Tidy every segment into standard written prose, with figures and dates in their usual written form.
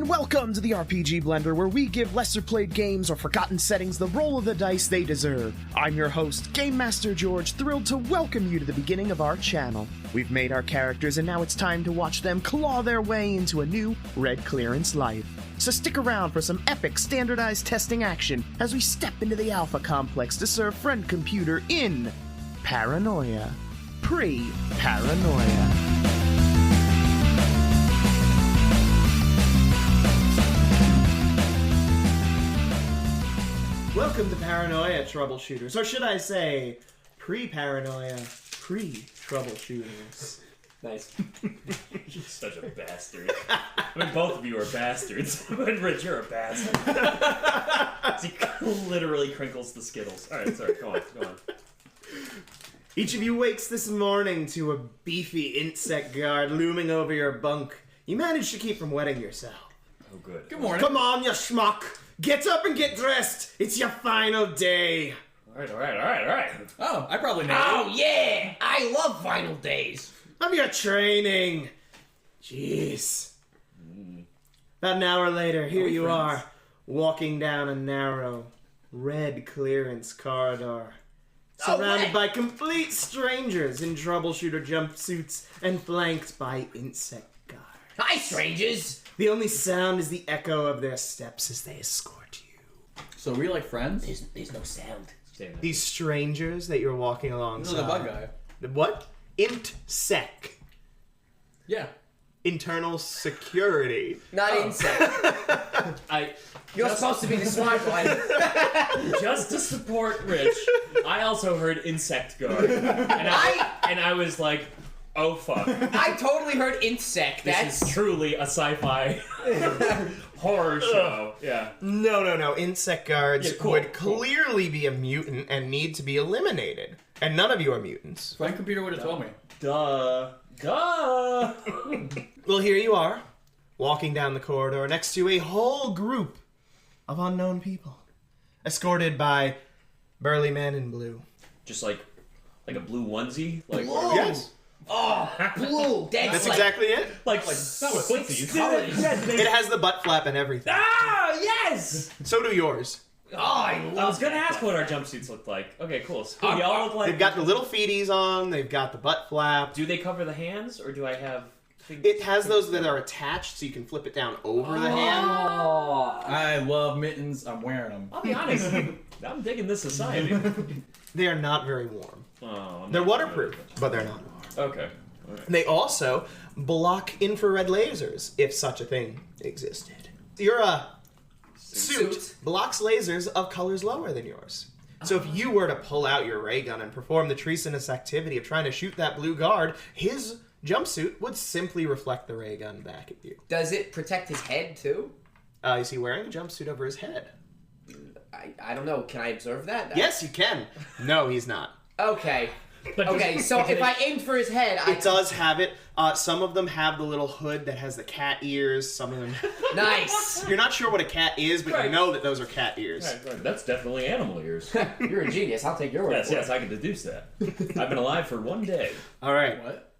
and welcome to the RPG Blender, where we give lesser-played games or forgotten settings the roll of the dice they deserve. I'm your host, Game Master George, thrilled to welcome you to the beginning of our channel. We've made our characters, and now it's time to watch them claw their way into a new red clearance life. So stick around for some epic standardized testing action as we step into the Alpha Complex to serve friend computer in Paranoia. Pre-Paranoia. Welcome to Paranoia, Troubleshooters. Or should I say, Pre-Paranoia, Pre-Troubleshooters. Nice. You're such a bastard. I mean, both of you are bastards. But Rich, you're a bastard. He literally crinkles the Skittles. Alright, sorry, go on. Each of you wakes this morning to a beefy insect guard looming over your bunk. You managed to keep from wetting yourself. Oh, good. Good morning. Come on, you schmuck! Get up and get dressed! It's your final day! Alright. Oh, I probably know. Oh, yeah! I love final days. Of your training! Jeez. About an hour later, here you are, walking down a narrow, red clearance corridor. Surrounded by complete strangers in troubleshooter jumpsuits and flanked by insect guards. Hi, strangers! The only sound is the echo of their steps as they escort you. So are we like friends? There's no sound. These strangers that you're walking alongside. This is the bug guy. What? IntSec. Yeah. Internal security. Not insect. You're supposed to be the smart one. Just to support Rich, I also heard insect guard. And I was like, oh fuck. I totally heard insect. This is truly a sci-fi horror show. Yeah. No. Insect guards Yeah, cool, would cool. clearly be a mutant and need to be eliminated. And none of you are mutants. My computer would have told me. Duh. Well, here you are, walking down the corridor next to a whole group of unknown people, escorted by burly men in blue. Just like a blue onesie? Like, Whoa. Yes, Oh, blue. that's exactly it. like not with footsies. colors. It has the butt flap and everything. Ah, yes! So do yours. Oh, I love I was gonna that. ask what our jumpsuits look like. Okay, cool. So we all look like... They've got the little feeties on, they've got the butt flap. Do they cover the hands, or do I have... It has those that are attached so you can flip it down over the hand. Oh. I love mittens. I'm wearing them. I'll be honest, I'm digging this society. They are not very warm. Oh, They're waterproof, but they're not warm. Okay. All right. They also block infrared lasers, if such a thing existed. Your suit blocks lasers of colors lower than yours. So if you were to pull out your ray gun and perform the treasonous activity of trying to shoot that blue guard, his jumpsuit would simply reflect the ray gun back at you. Does it protect his head, too? Is he wearing a jumpsuit over his head? I don't know. Can I observe that? Yes, you can. No, he's not. Okay. But Okay, so if I aimed for his head, It does have it. Some of them have the little hood that has the cat ears. Some of them... Nice! You're not sure what a cat is, but you know that those are cat ears. Right. That's definitely animal ears. You're a genius. I'll take your word for Yes, I can deduce that. I've been alive for 1 day. All right. What?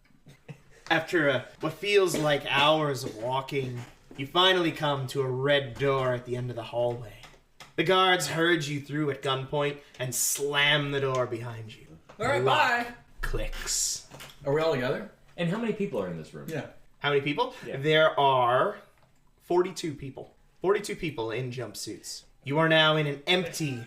After what feels like hours of walking, you finally come to a red door at the end of the hallway. The guards herd you through at gunpoint and slam the door behind you. All right, Lock bye. Clicks. Are we all together? And how many people are in this room? Yeah. How many people? Yeah. There are 42 people. 42 people in jumpsuits. You are now in an empty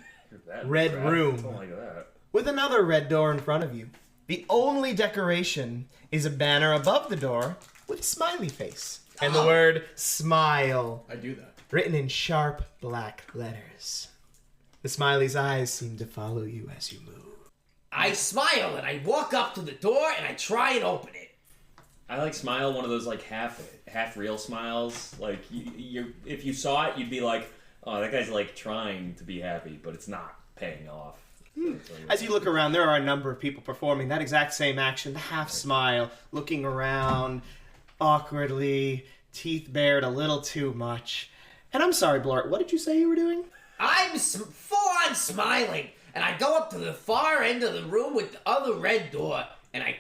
red room Something like that. with another red door in front of you. The only decoration is a banner above the door with a smiley face and the word smile I do that. written in sharp black letters. The smiley's eyes seem to follow you as you move. I smile and I walk up to the door and I try and open it. I like smile, one of those like half real smiles. Like you if you saw it, you'd be like, oh, that guy's like trying to be happy, but it's not paying off. As you look around, there are a number of people performing that exact same action, the half smile, looking around awkwardly, teeth bared a little too much. And I'm sorry, Blart, what did you say you were doing? I'm full on smiling, and I go up to the far end of the room with the other red door, and I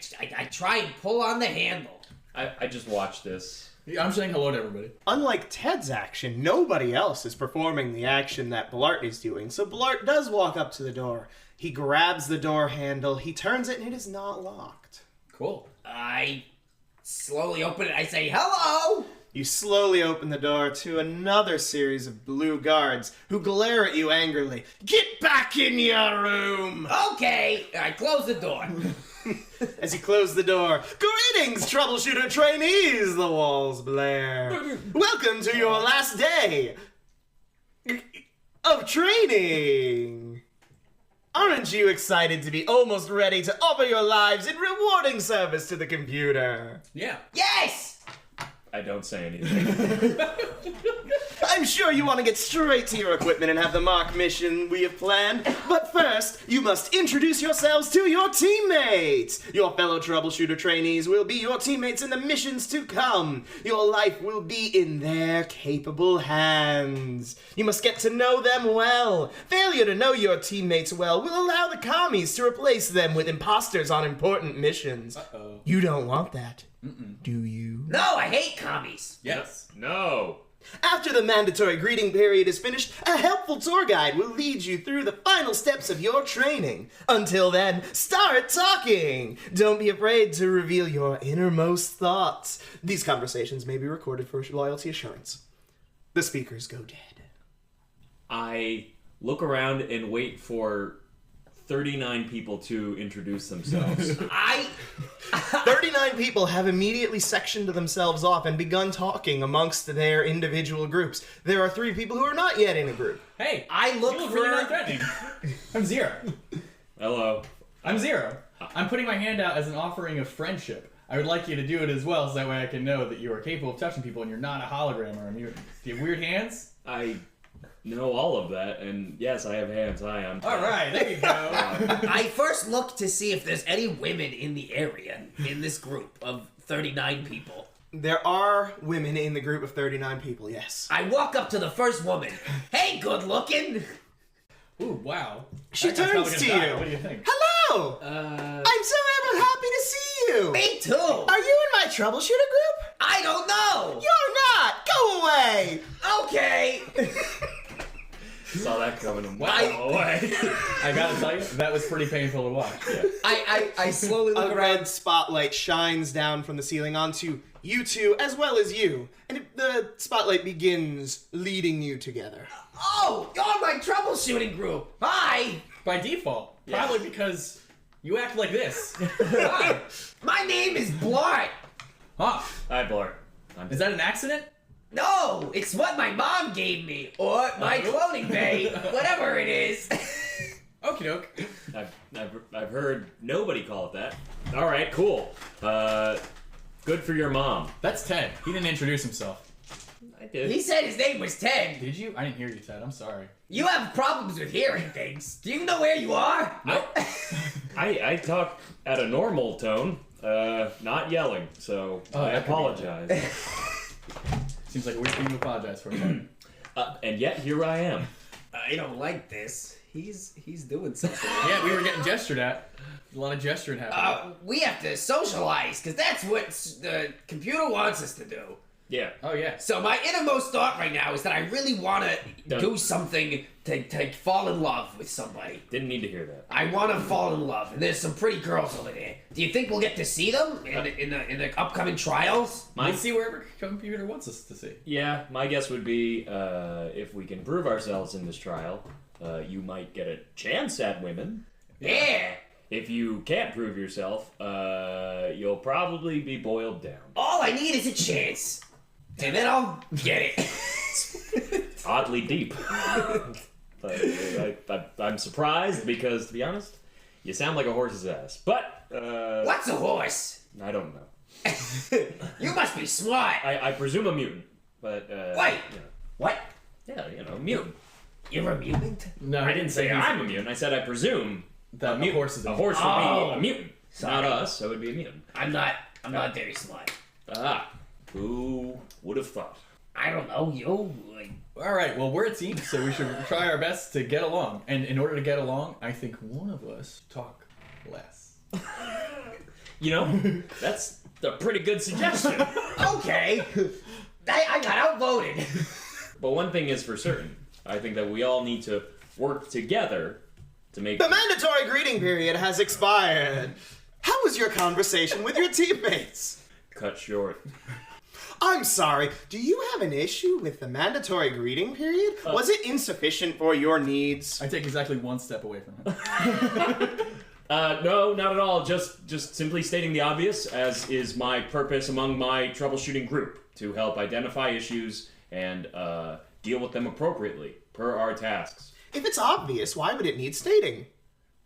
try and pull on the handle. I just watched this I'm saying hello to everybody. Unlike Ted's action, nobody else is performing the action that Blart is doing, so Blart does walk up to the door. He grabs the door handle, he turns it, and it is not locked. Cool. I slowly open it. I say, hello! You slowly open the door to another series of blue guards who glare at you angrily. Get back in your room! Okay. I close the door. As you close the door, greetings, Troubleshooter Trainees, the walls blare. Welcome to your last day of training. Aren't you excited to be almost ready to offer your lives in rewarding service to the computer? Yeah. Yes! I don't say anything. I'm sure you want to get straight to your equipment and have the mock mission we have planned, but first, you must introduce yourselves to your teammates! Your fellow Troubleshooter Trainees will be your teammates in the missions to come. Your life will be in their capable hands. You must get to know them well. Failure to know your teammates well will allow the commies to replace them with imposters on important missions. Uh-oh. You don't want that, do you? No, I hate commies. Yes. No. After the mandatory greeting period is finished, a helpful tour guide will lead you through the final steps of your training. Until then, start talking! Don't be afraid to reveal your innermost thoughts. These conversations may be recorded for loyalty assurance. The speakers go dead. I look around and wait for 39 people to introduce themselves. 39 people have immediately sectioned themselves off and begun talking amongst their individual groups. There are 3 people who are not yet in a group. Hey, I look you look for... really non-threatening. I'm 0. Hello. I'm 0. I'm putting my hand out as an offering of friendship. I would like you to do it as well, so that way I can know that you are capable of touching people and you're not a hologram or a mutant. Do you have weird hands? I know all of that, and yes, I have hands. Hi, I'm Ted. All right, there you go. I first look to see if there's any women in the area, in this group of 39 people. There are women in the group of 39 people, yes. I walk up to the first woman. Hey, good looking. Ooh, wow. She That guy's turns probably to gonna die. you. What do you think? Hello! I'm so ever happy to see you! Me too. Are you in my troubleshooter group? I don't know. You're not! Go away! Okay. Saw that coming a Wow. mile away. I gotta tell you, that was pretty painful to watch. Yeah. I slowly look A around. red spotlight shines down from the ceiling onto you two as well as you, and the spotlight begins leading you together. Oh, you're my troubleshooting group. Hi. By default. Probably because you act like this. Hi. My name is Blart. Huh. Hi, Blart. Is that an accident? No, it's what my mom gave me, or my cloning bay, whatever it is. Okie doke. I've heard nobody call it that. All right, cool. Good for your mom. That's Ted. He didn't introduce himself. I did. He said his name was Ted. Did you? I didn't hear you, Ted. I'm sorry. You have problems with hearing things. Do you know where you are? Nope. I talk at a normal tone, not yelling, so I that could be apologize. Seems like a weird thing to apologize for. Ted. And yet here I am. I don't like this. He's doing something. Yeah, we were getting gestured at. A lot of gesturing happening. We have to socialize, because that's what the computer wants us to do. Yeah. Oh, yeah. So my innermost thought right now is that I really want to do something to fall in love with somebody. Didn't need to hear that. I want to fall in love, and there's some pretty girls over there. Do you think we'll get to see them in the upcoming trials? We'll see wherever computer wants us to see. Yeah, my guess would be if we can prove ourselves in this trial, you might get a chance at women. Yeah. If you can't prove yourself, you'll probably be boiled down. All I need is a chance, and then I'll get it. Oddly deep. I'm surprised because, to be honest, you sound like a horse's ass. But, What's a horse? I don't know. You must be smart. I presume a mutant, but, Wait. you know. What? Yeah, mutant. You're a mutant? No, I didn't say I'm a mutant. I said I presume that a mutant. horse is a horse would Oh. be a mutant. Sorry. Not us, so it would be a mutant. I'm not very smart. Ah, who would have thought? I don't know, you. All right, well, we're a team, so we should try our best to get along. And in order to get along, I think one of us talk less. You know, that's a pretty good suggestion. Okay. I got outvoted. But one thing is for certain. I think that we all need to work together to make... The mandatory greeting period has expired. How was your conversation with your teammates? Cut short. I'm sorry, do you have an issue with the mandatory greeting period? Was it insufficient for your needs? I take exactly one step away from him. No, not at all. Just simply stating the obvious, as is my purpose among my troubleshooting group, to help identify issues and deal with them appropriately, per our tasks. If it's obvious, why would it need stating?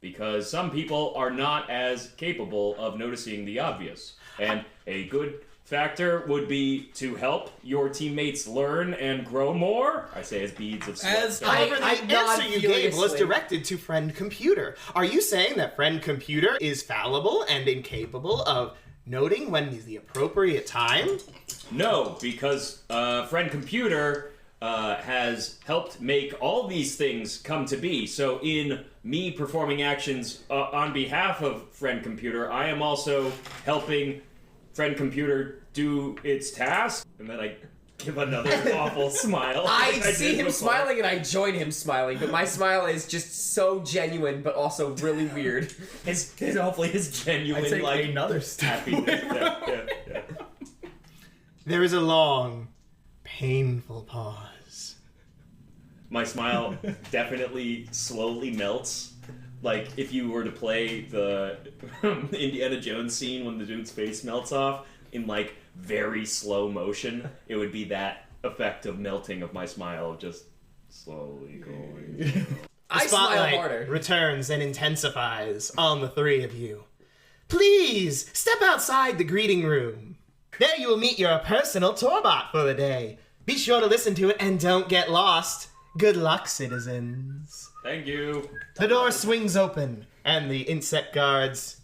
Because some people are not as capable of noticing the obvious. And a good factor would be to help your teammates learn and grow more. I say as beads of sweat. However, the I answer you gave was furiously. directed to Friend Computer. Are you saying that Friend Computer is fallible and incapable of noting when is the appropriate time? No, because Friend Computer has helped make all these things come to be. So in me performing actions on behalf of Friend Computer, I am also helping Friend Computer do its task. And then I give another awful smile. I like see did him before. smiling and I join him smiling, but my smile is just so genuine, but also really weird. Hopefully his genuine, I take like, another step. happiness. Yeah. There is a long, painful pause. My smile definitely slowly melts. Like, if you were to play the Indiana Jones scene when the dude's face melts off in, like, very slow motion, it would be that effect of melting of my smile, just slowly going. I The smile spotlight harder. returns and intensifies on the three of you. Please, step outside the greeting room. There you will meet your personal Torbot for the day. Be sure to listen to it and don't get lost. Good luck, citizens. Thank you. The door swings open, and the insect guards...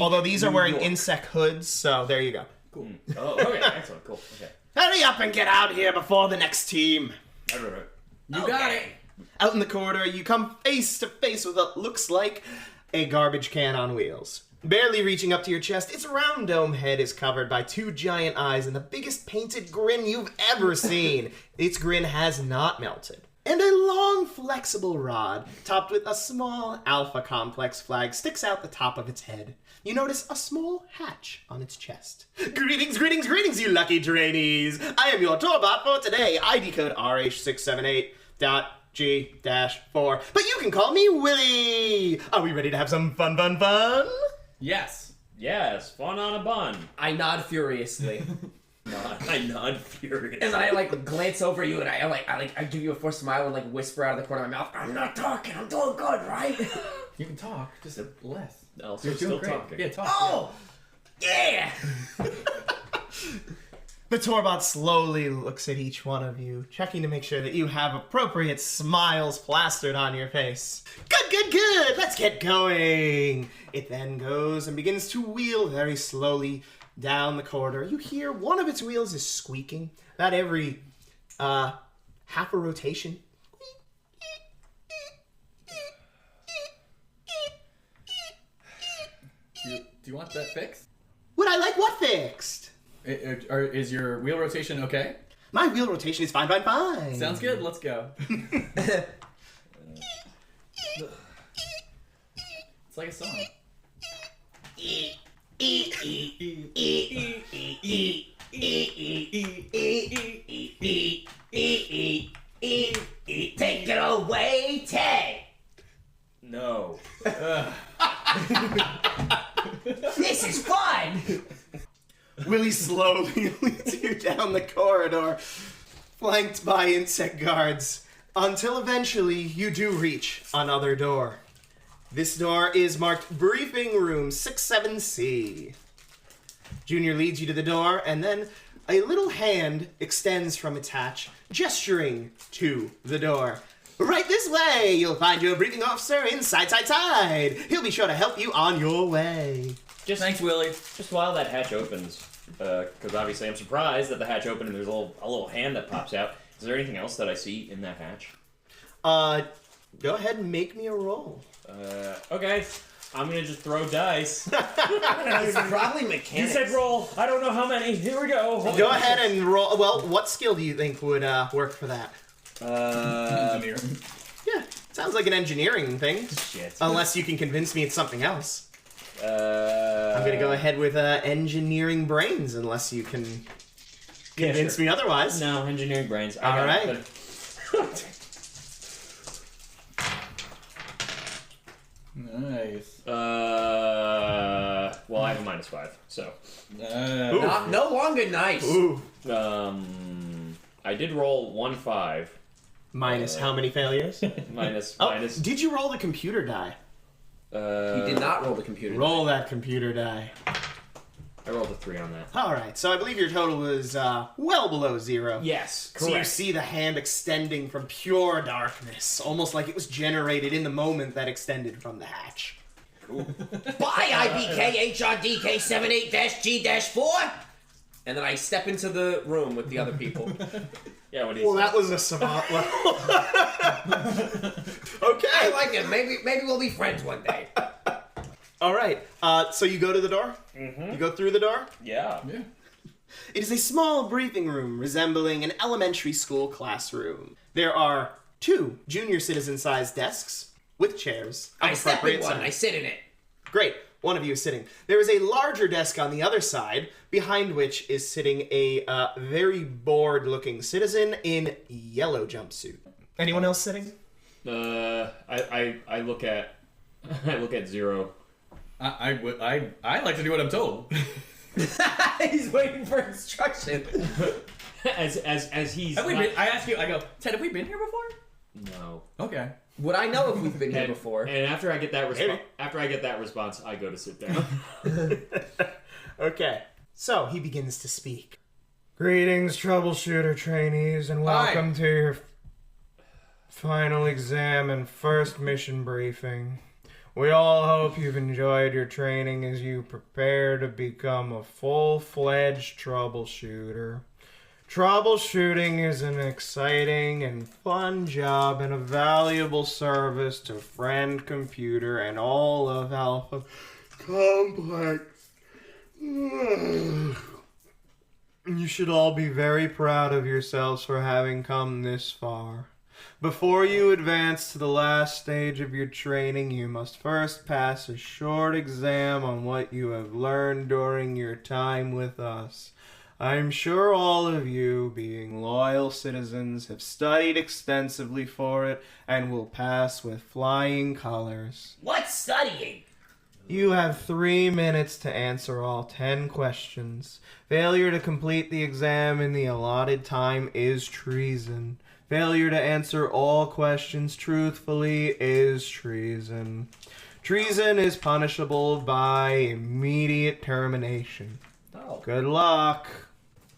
Although these are wearing insect hoods, so there you go. Cool. Oh, okay. Excellent. Cool. Okay. Hurry up and get out here before the next team. Right. You got it. Out in the corridor, you come face to face with what looks like a garbage can on wheels. Barely reaching up to your chest, its round dome head is covered by two giant eyes and the biggest painted grin you've ever seen. Its grin has not melted. And a long, flexible rod, topped with a small Alpha Complex flag, sticks out the top of its head. You notice a small hatch on its chest. Greetings, greetings, greetings, you lucky trainees! I am your Torbot for today, ID code RH678.G-4. But you can call me Willie! Are we ready to have some fun? Yes. Yes. Fun on a bun. I nod furiously. I nod furious. And I like glance over you and I give you a forced smile and like whisper out of the corner of my mouth, I'm not talking, I'm doing good, right? You can talk, just less. Also, You're still doing great. talking. Yeah, talk. Oh! Yeah! The Torbot slowly looks at each one of you, checking to make sure that you have appropriate smiles plastered on your face. Good! Let's get going! It then goes and begins to wheel very slowly down the corridor. You hear one of its wheels is squeaking about every half a rotation. Do you want that fixed? Would I like what fixed? Is your wheel rotation okay? My wheel rotation is fine. Sounds good. Let's go. It's like a song. Take it away, Ted! No. This is fun! Willie slowly leads you down the corridor, flanked by insect guards, until eventually you do reach another door. This door is marked Briefing Room 67C. Junior leads you to the door, and then a little hand extends from its hatch, gesturing to the door. Right this way! You'll find your briefing officer inside. He'll be sure to help you on your way. Thanks, Willie. Just while that hatch opens, because obviously I'm surprised that the hatch opened and there's a little hand that pops out. Is there anything else that I see in that hatch? Go ahead and make me a roll. Okay. I'm gonna just throw dice. It's probably You mechanics. said roll. I don't know how many. Here we go. Go ahead and roll. Well, what skill do you think would work for that? Engineering. Yeah, sounds like an engineering thing. Shit. Unless you can convince me it's something else. I'm I'm gonna go ahead with engineering brains, unless you can convince me otherwise. No, engineering brains. All right. Nice. Well, I have a -5, so. No longer nice. Ooh. I did roll 1 5. Minus how many failures? minus. Did you roll the computer die? You did not roll the computer. Roll that computer die. I rolled a 3 on that. Alright, so I believe your total was well below 0. Yes, So you see the hand extending from pure darkness, almost like it was generated in the moment that extended from the hatch. Bye, IBK-HRDK78-G-4. And then I step into the room with the other people. Yeah, what do you Well, say? that was a savant level. Okay. I like it. Maybe we'll be friends one day. Alright, so you go to the door? Mm-hmm. You go through the door? Yeah. It is a small briefing room resembling an elementary school classroom. There are 2 junior citizen-sized desks with chairs of I step in appropriate one. I size. sit in it. Great. One of you is sitting. There is a larger desk on the other side, behind which is sitting a very bored-looking citizen in yellow jumpsuit. Anyone else sitting? I look at 0. I like to do what I'm told. He's waiting for instruction. as he's. Have we been, I ask you, I go, Ted, have we been here before? No. Okay. Would I know if we've been here before? And after I get that Maybe. response, I go to sit down. Okay. So, he begins to speak. Greetings, Troubleshooter trainees, and welcome to your final exam and first mission briefing. We all hope you've enjoyed your training as you prepare to become a full-fledged troubleshooter. Troubleshooting is an exciting and fun job and a valuable service to Friend Computer and all of Alpha Complex. You should all be very proud of yourselves for having come this far. Before you advance to the last stage of your training, you must first pass a short exam on what you have learned during your time with us. I'm sure all of you, being loyal citizens, have studied extensively for it and will pass with flying colors. What's studying? You have 3 minutes to answer all 10 questions. Failure to complete the exam in the allotted time is treason. Failure to answer all questions truthfully is treason. Treason is punishable by immediate termination. Oh. Good luck.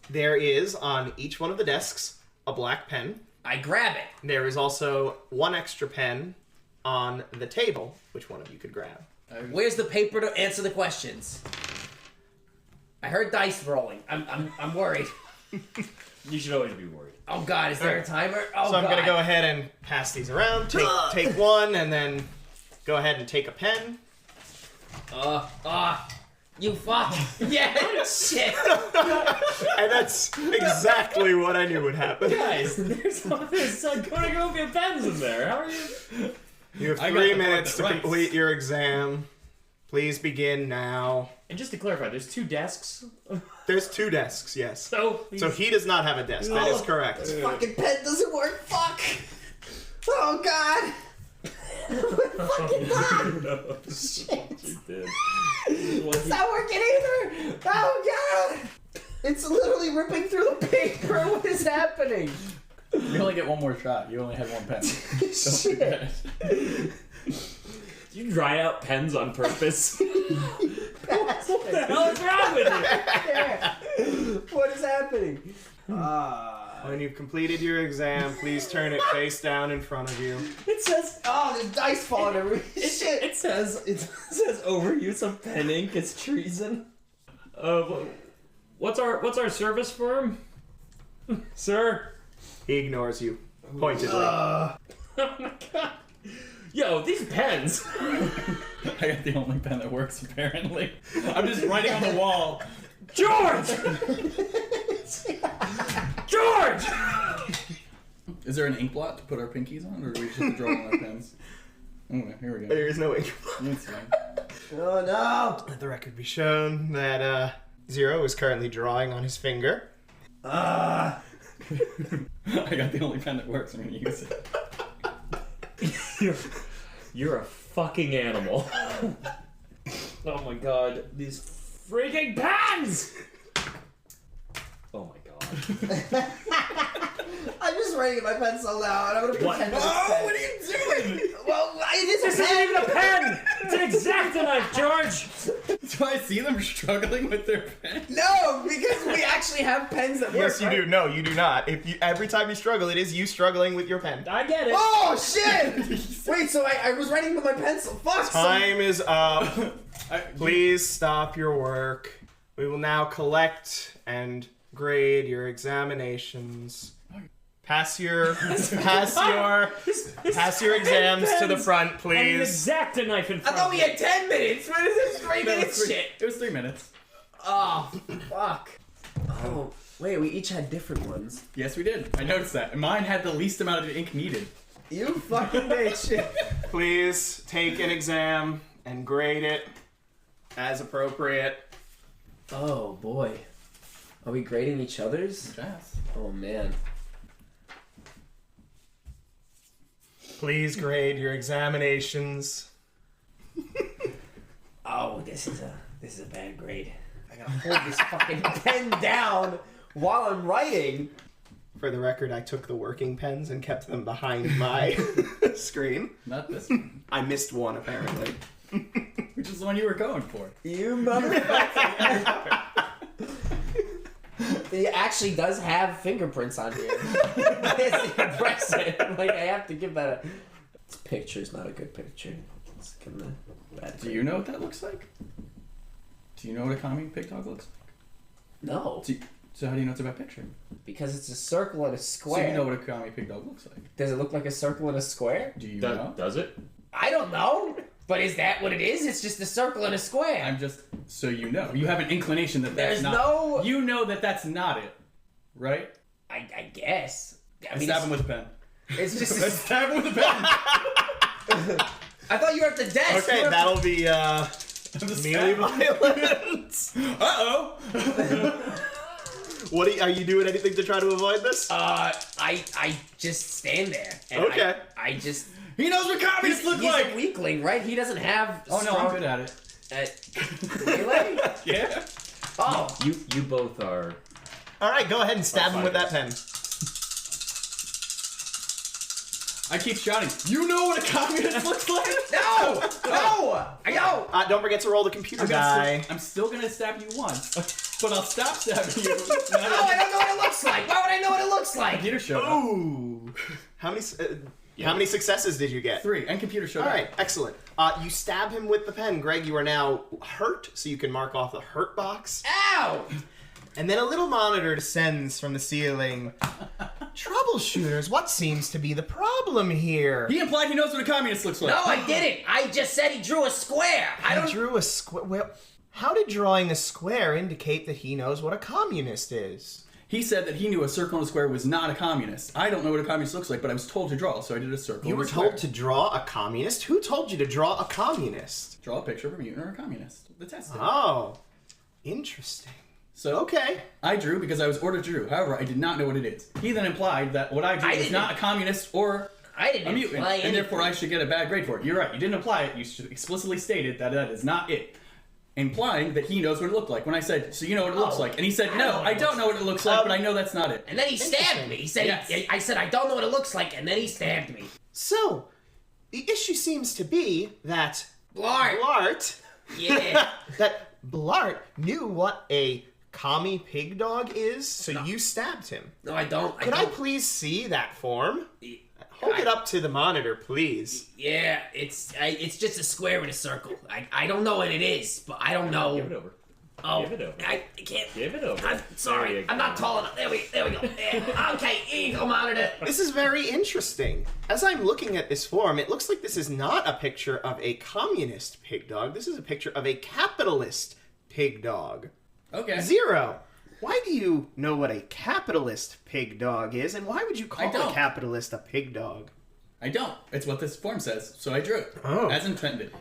There is, on each one of the desks, a black pen. I grab it. There is also 1 extra pen on the table, which one of you could grab. Where's the paper to answer the questions? I heard dice rolling. I'm worried. You should always be worried. Oh God, is there a timer? Oh So I'm God. going to go ahead and pass these around. Take one, and then go ahead and take a pen. You fuck. Yeah, shit. And that's exactly what I knew would happen. Guys, there's cornucopia pens in there. How are you? You have I got 3 the minutes to part that complete your exam. Please begin now. And just to clarify, there's 2 desks. There's 2 desks, yes. So he does not have a desk. That is correct. This fucking pen doesn't work. Fuck. Oh God. Fucking God. did. It's not working either. Oh God. It's literally ripping through the paper. What is happening? You only get one more shot. You only had 1 pen. Shit. You dry out pens on purpose. What the hell is wrong with you? What is happening? When you've completed your exam, please turn it face down in front of you. It says. Oh, there's dice falling everywhere. Shit. It says overuse of pen ink is treason. What's our service firm, sir? He ignores you pointedly. Oh my God. Yo, these pens. I got the only pen that works, apparently. I'm just writing on the wall. George! George! Is there an ink blot to put our pinkies on, or do we just draw on our pens? Okay, here we go. There is no ink. That's fine. Oh no! Let the record be shown that Zero is currently drawing on his finger. I got the only pen that works. I'm gonna use it. You're a fucking animal. Oh my god, these freaking pens! Oh my god. I'm just writing in my pencil now, and I'm gonna pretend that it's pen. What are you doing? Well, it is This a isn't pen! even a pen! It's an X-Acto knife, George! Do I see them struggling with their pen? No, because we actually have pens that work. Yes, you do. No, you do not. Every time you struggle, it is you struggling with your pen. I get it. Oh shit! Wait, so I was writing with my pencil. Fuck! Time is up. Please stop your work. We will now collect and grade your examinations. Pass your exams to the front, And an please. X-Acto knife in I front thought of we me. had 10 minutes. What is this 3 minutes shit? It was 3 minutes. Oh, fuck. Oh, wait, we each had different ones. Yes, we did. I noticed that. And mine had the least amount of ink needed. You fucking bitch. Please take an exam and grade it as appropriate. Oh, boy. Are we grading each other's? Yes. Oh, man. Please grade your examinations. Oh, this is a bad grade. I gotta hold this fucking pen down while I'm writing. For the record, I took the working pens and kept them behind my screen. Not this one. I missed one, apparently. Which is the one you were going for. You motherfucker. It actually does have fingerprints on here. It's impressive. Like, I have to give that a... This picture's not a good picture. Let's give them a bad Do you know what that looks like? Do you know what a commie pig dog looks like? No. So how do you know it's a bad picture? Because it's a circle and a square. So you know what a commie pig dog looks like? Does it look like a circle and a square? Do you know? Does it? I don't know. But is that what it is? It's just a circle and a square. I'm just so you know. You have an inclination that that's There's not. no- You know that that's not it, right? I guess. I mean, Stab him with a pen. it's just... Let's stab him with a pen. I thought you were at the desk. Okay, You were at that'll be melee violence. Uh-oh. Are you doing anything to try to avoid this? I just stand there. And Okay. I just... He knows what communists look He's like. a weakling, right? He doesn't have Oh no, I'm good at it. Really? Yeah. Oh. You both are. All right, go ahead and stab him with that pen. I keep shouting. You know what a communist looks like? No! No! I know! Don't forget to roll the computer die. I'm still gonna stab you once, but I'll stop stabbing you. No, I don't know what it looks like. Why would I know what it looks like? Computer showed up. Ooh. How many successes did you get? 3, and computer showed All up. right, excellent. You stab him with the pen. Greg, you are now hurt, so you can mark off the hurt box. Ow! And then a little monitor descends from the ceiling. Troubleshooters, what seems to be the problem here? He implied he knows what a communist looks like. No, I didn't. I just said he drew a square. I He don't... drew a square. Well, how did drawing a square indicate that he knows what a communist is? He said that he knew a circle and a square was not a communist. I don't know what a communist looks like, but I was told to draw, so I did a circle You and were a square. told to draw a communist? Who told you to draw a communist? Draw a picture of a mutant or a communist. The test did. Oh, interesting. So, Okay. I drew because I was ordered to drew. However, I did not know what it is. He then implied that what I drew was didn't- not a communist or I didn't a mutant, imply and therefore I anything. should get a bad grade for it. You're right. You didn't imply it. You explicitly stated that that is not it. Implying that he knows what it looked like. When I said, so you know what it looks Oh, like. And he said, I no, know what I it don't know what it looks like, but I know that's not it. And then he stabbed me. He said, Yes. I said, I don't know what it looks like, and then he stabbed me. So, the issue seems to be that Blart. Blart, Yeah. that Blart knew what a commie pig dog is, so you stabbed him. No, I don't. Could I please see that form? Hold it up to the monitor, please. Yeah, it's just a square with a circle. I don't know what it is, but I don't know. Give it over. Oh, Give it over. I can't. Give it over. I'm sorry. There you I'm go. not tall enough. There we go. Yeah. Okay, here you go, monitor. This is very interesting. As I'm looking at this form, it looks like this is not a picture of a communist pig dog. This is a picture of a capitalist pig dog. Okay. Zero. Why do you know what a capitalist pig dog is, and why would you call I don't. a capitalist a pig dog? I don't. It's what this form says, so I drew it. Oh. As intended.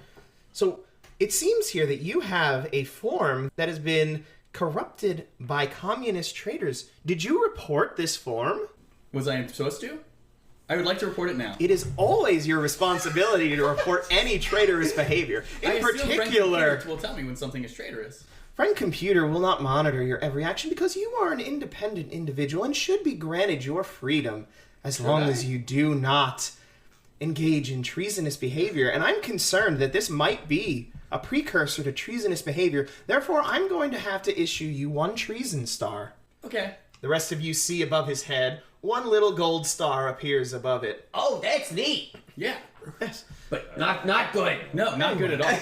So it seems here that you have a form that has been corrupted by communist traders. Did you report this form? Was I supposed to? I would like to report it now. It is always your responsibility to report any traitorous behavior. I In assume Friend particular, Computer will tell me when something is traitorous. Friend Computer will not monitor your every action because you are an independent individual and should be granted your freedom as long as you do not engage in treasonous behavior. And I'm concerned that this might be a precursor to treasonous behavior. Therefore, I'm going to have to issue you 1 treason star. Okay. The rest of you see above his head, 1 little gold star appears above it. Oh, that's neat. Yeah. Yes. But not good. No, not good at all.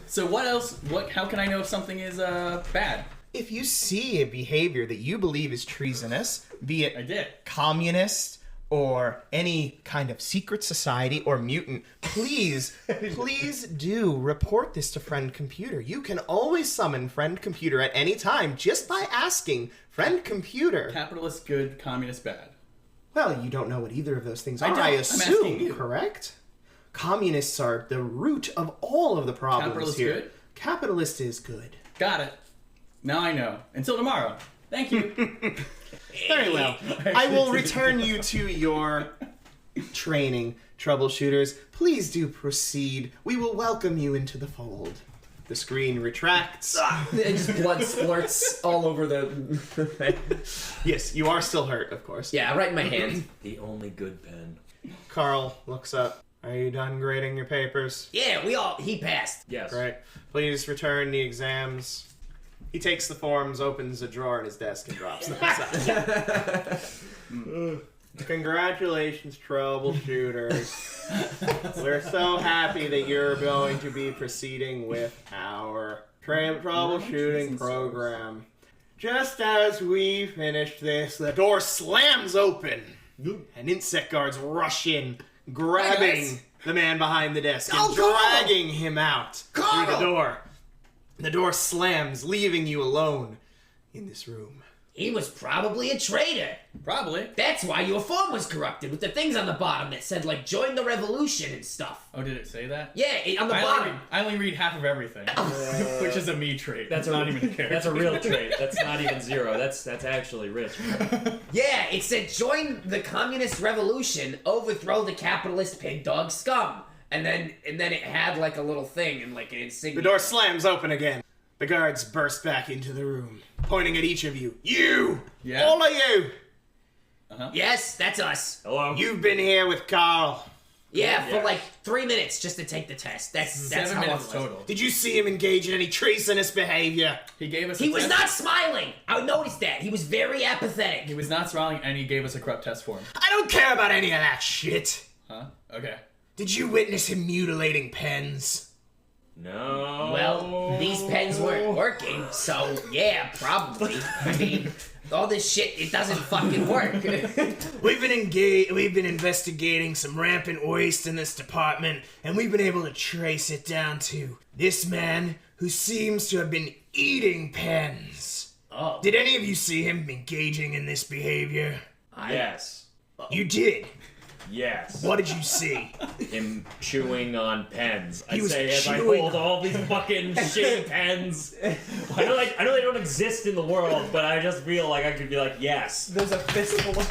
So what else? How can I know if something is bad? If you see a behavior that you believe is treasonous, be I it did. communist or any kind of secret society or mutant, please do report this to Friend Computer. You can always summon Friend Computer at any time just by asking Friend Computer. Capitalist good, communist bad. Well, you don't know what either of those things are, don't. I I'm assume, asking you. correct? Communists are the root of all of the problems Capitalist here. good? Capitalist is good. Got it. Now I know. Until tomorrow. Thank you. Very well. I will return you to your training, troubleshooters. Please do proceed. We will welcome you into the fold. The screen retracts. And just blood splurts all over the... Yes, you are still hurt, of course. Yeah, right in my hand. The only good pen. Carl looks up. Are you done grading your papers? Yeah, he passed. Yes. Great. Please return the exams. He takes the forms, opens a drawer in his desk, and drops them inside. Congratulations, troubleshooters. We're so happy that you're going to be proceeding with our troubleshooting program. Just as we finish this, the door slams open, and insect guards rush in, grabbing the man behind the desk and dragging him out through the door. The door slams, leaving you alone in this room. He was probably a traitor. Probably. That's why your form was corrupted with the things on the bottom that said, like, join the revolution and stuff. Oh, did it say that? Yeah, on the bottom. I only read half of everything, which is a me trait. That's not even a character. That's a real trait. That's not even 0. That's actually rich. Yeah, it said, join the communist revolution, overthrow the capitalist pig dog scum. And then it had, like, a little thing and, like, an insignia. The door slams open again. The guards burst back into the room, pointing at each of you. You! Yeah. All of you! Yes, that's us. Hello? You've been here with Carl. Yeah, for Yeah. like 3 minutes just to take the test. That's 7 how minutes long it was. total. Did you see him engage in any treasonous behavior? He gave us. He a was test. not smiling. I noticed that. He was very apathetic. He was not smiling, and he gave us a corrupt test form. I don't care about any of that shit. Huh? Okay. Did you witness him mutilating pens? No. Well, these pens weren't working, so yeah, probably. I mean, all this shit, it doesn't fucking work. We've been investigating some rampant waste in this department, and we've been able to trace it down to this man who seems to have been eating pens. Oh. Did any of you see him engaging in this behavior? Yes. You did. Yes. What did you see? Him chewing on pens. He I'd was say as I chewing hold all these fucking shitty pens. I know they don't exist in the world, but I just feel like I could be like, yes. There's a fistful of.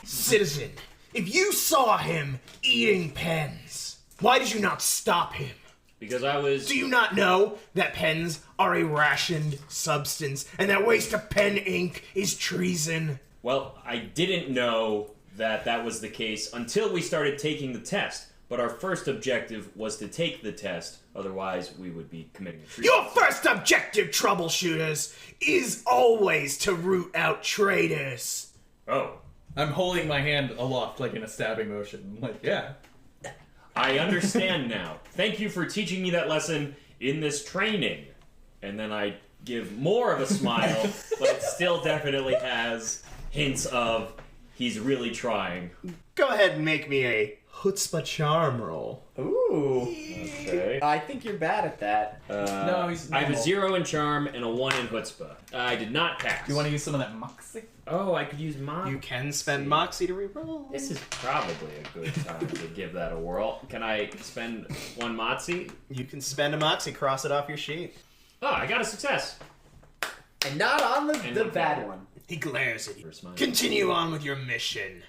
Citizen, if you saw him eating pens, why did you not stop him? Because I was... Do you not know that pens are a rationed substance, and that waste of pen ink is treason? Well, I didn't know that was the case until we started taking the test. But our first objective was to take the test, otherwise we would be committing a treason. Your first objective, troubleshooters, is always to root out traitors. Oh. I'm holding my hand aloft, like in a stabbing motion. I'm like, yeah. I understand now. Thank you for teaching me that lesson in this training. and then I give more of a smile, but it still definitely has hints of he's really trying. Go ahead and make me a chutzpah charm roll. Ooh. Okay. I think you're bad at that. No, he's I have a normal. 0 in charm and a 1 in chutzpah. I did not pass. Do you want to use some of that moxie? Oh, I could use Moxie. You can spend Moxie to reroll. This is probably a good time to give that a whirl. Can I spend 1 Moxie? You can spend a Moxie, cross it off your sheet. Oh, I got a success. And not on And the one bad failure. one. He glares at you. First mine. Continue on with your mission.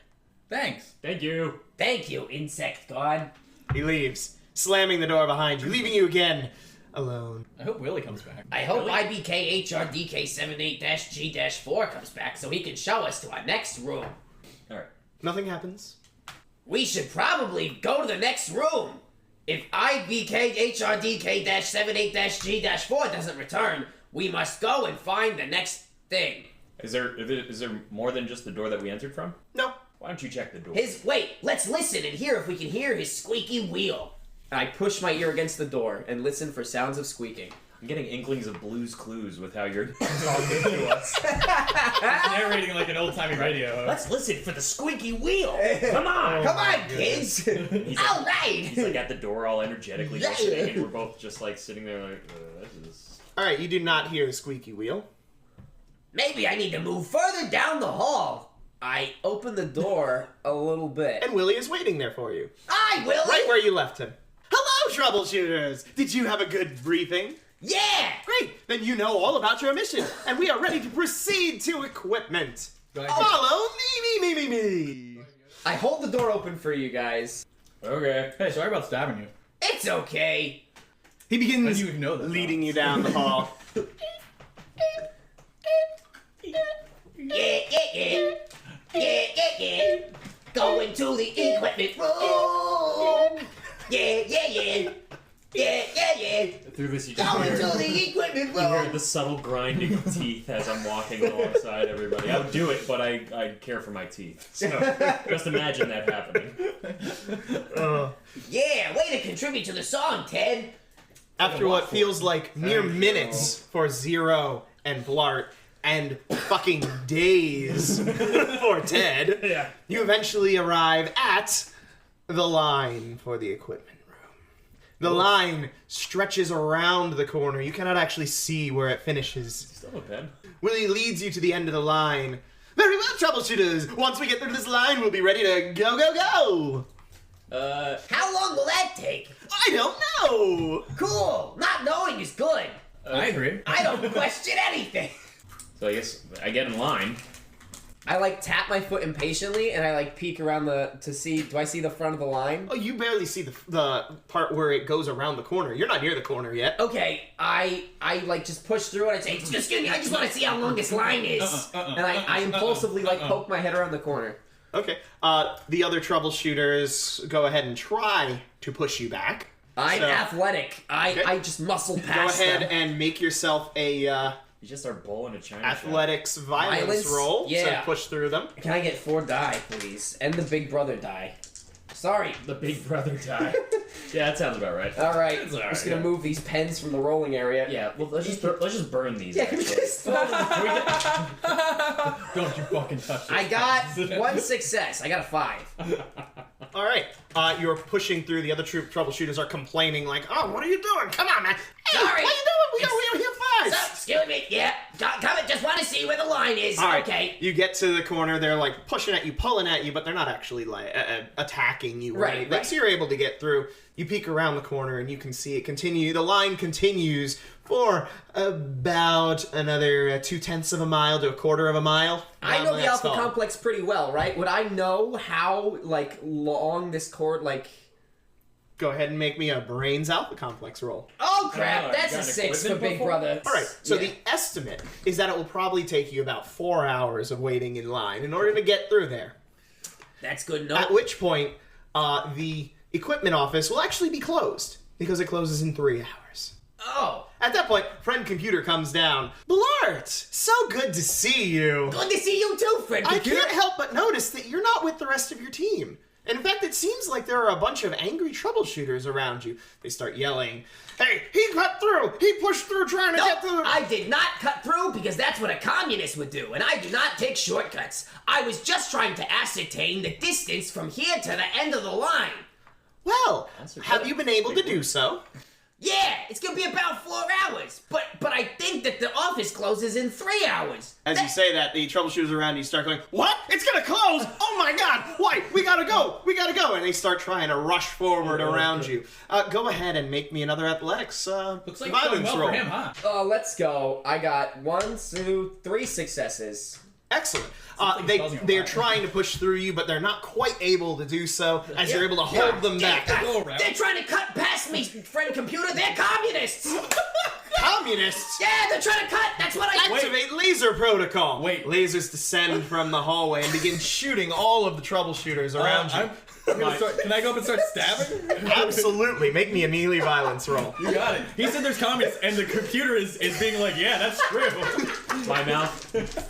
Thanks. Thank you. Thank you, insect god. He leaves, slamming the door behind you, leaving you again alone. I hope Willie comes back. I hope Really? IBK-HRDK78-G-4 comes back so he can show us to our next room. All right. Nothing happens. We should probably go to the next room. If IBK-HRDK-78-G-4 doesn't return, we must go and find the next thing. Is there more than just the door that we entered from? No. Why don't you check the door? Wait, let's listen and hear if we can hear his squeaky wheel. I push my ear against the door and listen for sounds of squeaking. I'm getting inklings of Blue's Clues with how you're talking to us. Narrating like an old-timey radio. Let's listen for the squeaky wheel. Come on. Come on, kids! He's All like, right! he's like at the door all energetically listening, and we're both just like sitting there like, this is... Alright, you do not hear the squeaky wheel. Maybe I need to move further down the hall. I open the door a little bit. And Willie is waiting there for you. Hi, Willie! Right where you left him. Hello, troubleshooters! Did you have a good briefing? Yeah! Great! Then you know all about your mission, and we are ready to proceed to equipment. Follow me. I hold the door open for you guys. Okay. Hey, sorry about stabbing you. It's okay. He How begins do you know that? leading you down the hall. Yeah. Going to the equipment room. Yeah. Through this you just Going hear, to the equipment you hear room. the subtle grinding of teeth as I'm walking alongside everybody. I would do it, but I care for my teeth. So just imagine that happening. Yeah, way to contribute to the song, Ted. After what feels like mere minutes for Zero and Blart, and fucking days for Ted, Yeah. you eventually arrive at the line for the equipment room. The line stretches around the corner. You cannot actually see where it finishes. Still a pen. Willie leads you to the end of the line. Very well, troubleshooters. Once we get through this line, we'll be ready to go. How long will that take? I don't know. Cool. Not knowing is good. I agree. I don't question anything. So I guess I get in line. I tap my foot impatiently and I peek around to see, do I see the front of the line? Oh, you barely see the part where it goes around the corner. You're not near the corner yet. Okay, I just push through and I say, excuse me, I just want to see how long this line is. And I impulsively poke my head around the corner. Okay. The other troubleshooters go ahead and try to push you back. I'm So, athletic. I just muscle Go past ahead them. and make yourself a You just start bowling a China athletics violence Violence? roll Yeah. to push through them. Can I get 4 die, please? And the big brother die. Sorry. The big brother die. Yeah, that sounds about right. All right. It's all I'm just right, gonna yeah. move these pens from the rolling area. Yeah, well let's just burn these. Yeah, can we actually. just... Don't you fucking touch it. I got 1 success. I got a 5. All right. You're pushing through. The other troubleshooters are complaining like, "Oh, what are you doing? Come on, man! Hey, Sorry. what are you doing? We are here So, first." excuse me. Yeah. Come and just want to see where the line is. All right. Okay. You get to the corner. They're pushing at you, pulling at you, but they're not actually attacking you. Right, anything. right. So you're able to get through. You peek around the corner and you can see it continue. The line continues for about another 0.2 of a mile to 1/4 of a mile. I down know the that Alpha stall. Complex pretty well, right? Would I know how, long this cord, Go ahead and make me a Brains Alpha Complex roll. Oh, crap. you That's got a 6 for equipment Big before? Brother. All right, so Yeah. the estimate is that it will probably take you about 4 hours of waiting in line in order to get through there. That's good At enough. which point, the equipment office will actually be closed because it closes in 3 hours. Oh. At that point, friend computer comes down. Blart, so good to see you. Good to see you too, Fred. I can't help but notice that you're not with the rest of your team. And in fact, it seems like there are a bunch of angry troubleshooters around you. They start yelling, "Hey, he cut through! He pushed through trying to No, get through!" I did not cut through because that's what a communist would do, and I do not take shortcuts. I was just trying to ascertain the distance from here to the end of the line. Well, have you been able to do so? Yeah, it's gonna be about 4 hours, but I think that the office closes in 3 hours. As you say that, the troubleshooters around you start going, "What? It's gonna close! Oh my god! Why? We gotta go! We gotta go!" And they start trying to rush forward around you. Go ahead and make me another athletics Looks like it's going violence well roll. for him, huh? Let's go. I got 1, 2, 3 successes. Excellent. like it's causing a They're fire. trying to push through you, but they're not quite able to do so, as you're able to hold them back. They're trying to cut past me, friend computer. They're communists. Communists! Yeah, they're trying to cut. That's what I... Activate laser protocol! Wait. Lasers descend from the hallway and begin shooting all of the troubleshooters around you. I'm gonna start, can I go up and start stabbing? Absolutely. Make me a melee violence roll. You got it. He said there's communists, and the computer is being like, yeah, that's true. My mouth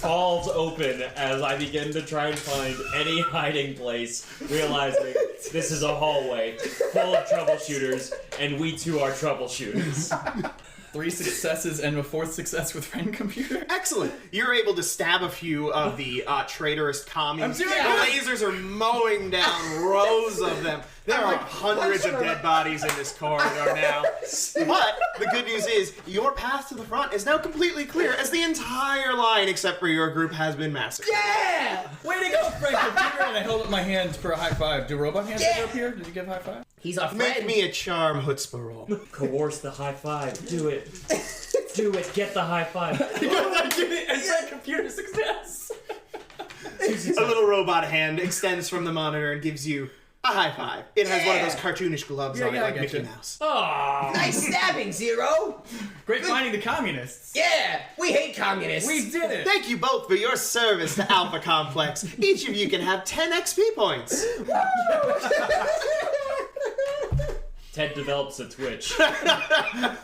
falls open as I begin to try and find any hiding place, realizing this is a hallway full of troubleshooters, and we too are troubleshooters. 3 successes and a 4th success with friend computer. Excellent. You're able to stab a few of the traitorous commies. I'm doing The good. lasers are mowing down rows of them. There are hundreds of dead bodies in this corridor now. But the good news is, your path to the front is now completely clear, as the entire line, except for your group, has been massacred. Yeah! Way to go, friend computer! And I held up my hand for a high five. Do robot hands Yeah. up here? Did you give a high five? He's our Make friend. me a charm chutzpah roll. Coerce the high five. Do it. Do it. Get the high five. I did it, and friend computer success. A little robot hand extends from the monitor and gives you a high five. It has one of those cartoonish gloves on it, I like getcha. Mickey Mouse. Aww. Nice stabbing, Zero. Great finding the communists. Yeah, we hate communists. We did it. Thank you both for your service to Alpha Complex. Each of you can have 10 XP points. Ted develops a twitch. Alright,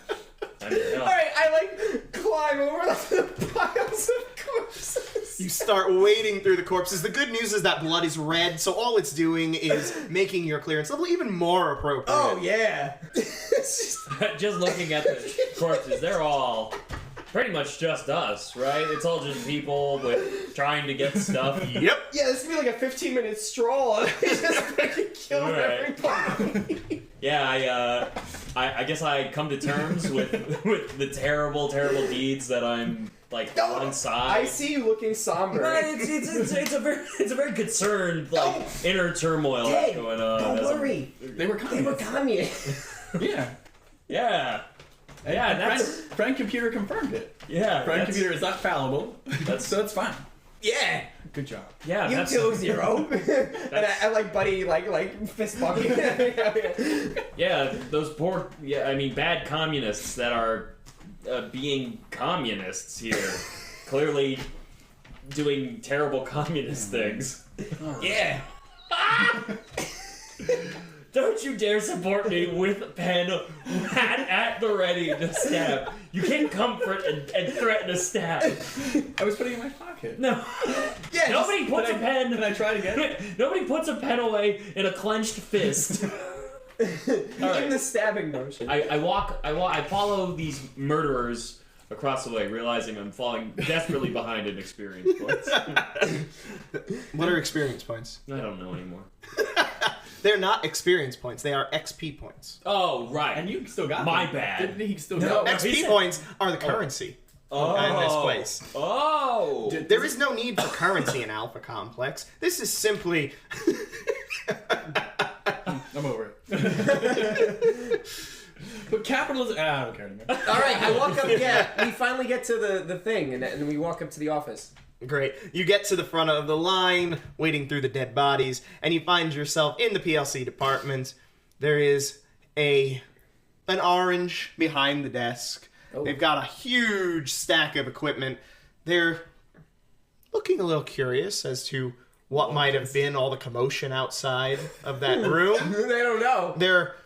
I like climb over the piles of corpses. You start wading through the corpses. The good news is that blood is red, so all it's doing is making your clearance level even more appropriate. Oh, yeah. Just looking at the corpses, they're all pretty much just us, right? It's all just people with trying to get stuff. Yep. Yeah, this would be like a 15-minute stroll. Just freaking kill Right. everybody. Yeah, I guess I come to terms with the terrible deeds that I'm like on side. I see you looking somber. But it's a very concerned like inner turmoil Hey, going on. don't as I'm- worry. They were They were communists. communists. Yeah. Yeah, yeah, And that's friend computer confirmed it. yeah. Friend that's- computer is not fallible. So it's fine. Yeah. Good job. Yeah, You that's, too, Zero. And I like Buddy, like fist bumping. yeah. Those poor, I mean, bad communists that are being communists here, clearly doing terrible communist things. Yeah. Don't you dare support me with a pen at the ready to stab. You can't comfort and threaten to stab. I was putting it in my pocket. No. Yeah. Nobody puts a pen. Can I try it again? Nobody puts a pen away in a clenched fist. In the stabbing motion. I follow these murderers across the way, realizing I'm falling desperately behind in experience points. What are experience points? I don't know anymore. They're not experience points. They are XP points. Oh, right. And you still got My them. bad. Didn't he still No, got them? XP points are the currency in this place. Oh. There is no need for currency in Alpha Complex. This is simply... I'm over it. But capitalism... I don't care anymore. Alright, I walk up, yeah, we finally get to the thing, and we walk up to the office. Great. You get to the front of the line, wading through the dead bodies, and you find yourself in the PLC department. There is an orange behind the desk. Oh. They've got a huge stack of equipment. They're looking a little curious as to what might have been all the commotion outside of that room. They don't know. Their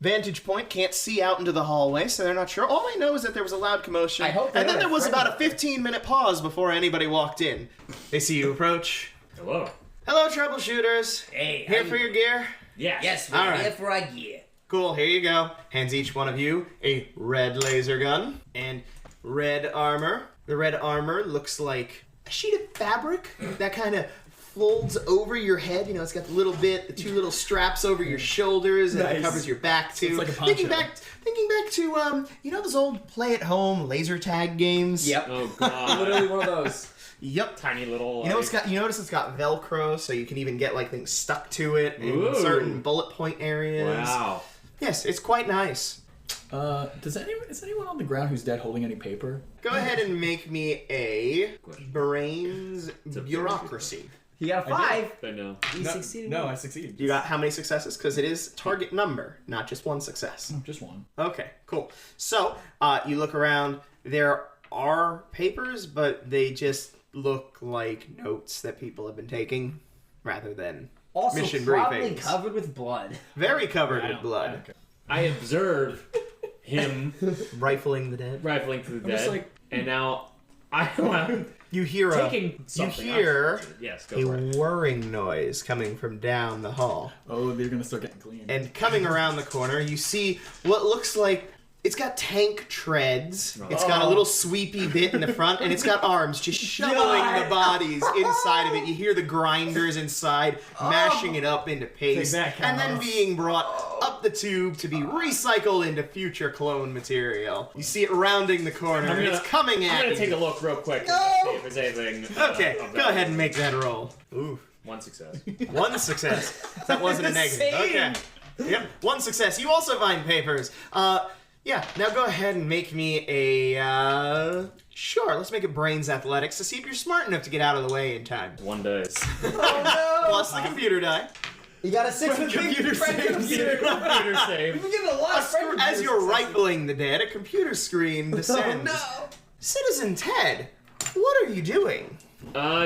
vantage point can't see out into the hallway, so they're not sure. All they know is that there was a loud commotion. I hope they and then don't there was have about a friends. 15-minute pause before anybody walked in. They see you approach. Hello. Hello, troubleshooters. Hey, Here for your gear? Yes, All we're right. here for our gear. Cool, here you go. Hands each one of you a red laser gun and red armor. The red armor looks like a sheet of fabric that kind of folds over your head. You know, it's got the two little straps over your shoulders, and it Nice. covers your back too. It's like a poncho. Thinking back to you know those old play-at-home laser tag games. Yep. Oh god. Literally one of those. Yep. Tiny little. You notice it's got Velcro, so you can even get like things stuck to it in Ooh. certain bullet point areas. Wow. Yes, it's quite nice. Is anyone on the ground who's dead holding any paper? Go ahead and make me a brains a bureaucracy. He got a 5. I know. He succeeded. No, I succeeded. You got how many successes? Because it is target number, not just one success. Just one. Okay, cool. So, you look around. There are papers, but they just look like notes that people have been taking rather than Also, mission probably briefings. covered with blood. Very covered I with don't- blood. I don't care. I observe him Rifling the dead. rifling through the just dead, like- and now I'm You hear taking something. else. Yes, go for it. a whirring noise coming from down the hall. Oh, they're gonna start getting clean. And coming around the corner, you see what looks like it's got tank treads. It's got a little sweepy bit in the front, and it's got arms just shoveling the bodies inside of it. You hear the grinders inside mashing it up into paste, Take that, and then Carlos. being brought up the tube to be recycled into future clone material. You see it rounding the corner, and it's coming I'm at gonna you. take a look real quick and see if there's anything. Okay, of go value. ahead and make that roll. Ooh. One success. One success. That wasn't a negative. Okay. Yep, one success. You also find papers. Yeah, now go ahead and make me a, sure, let's make it brains athletics to see if you're smart enough to get out of the way in time. One dice. Plus the computer die. You got a 6 with computer friend saves. computer. Computer save. We've given a lot of friend As computers you're successes. rifling the dead, a computer screen descends. Citizen Ted, what are you doing?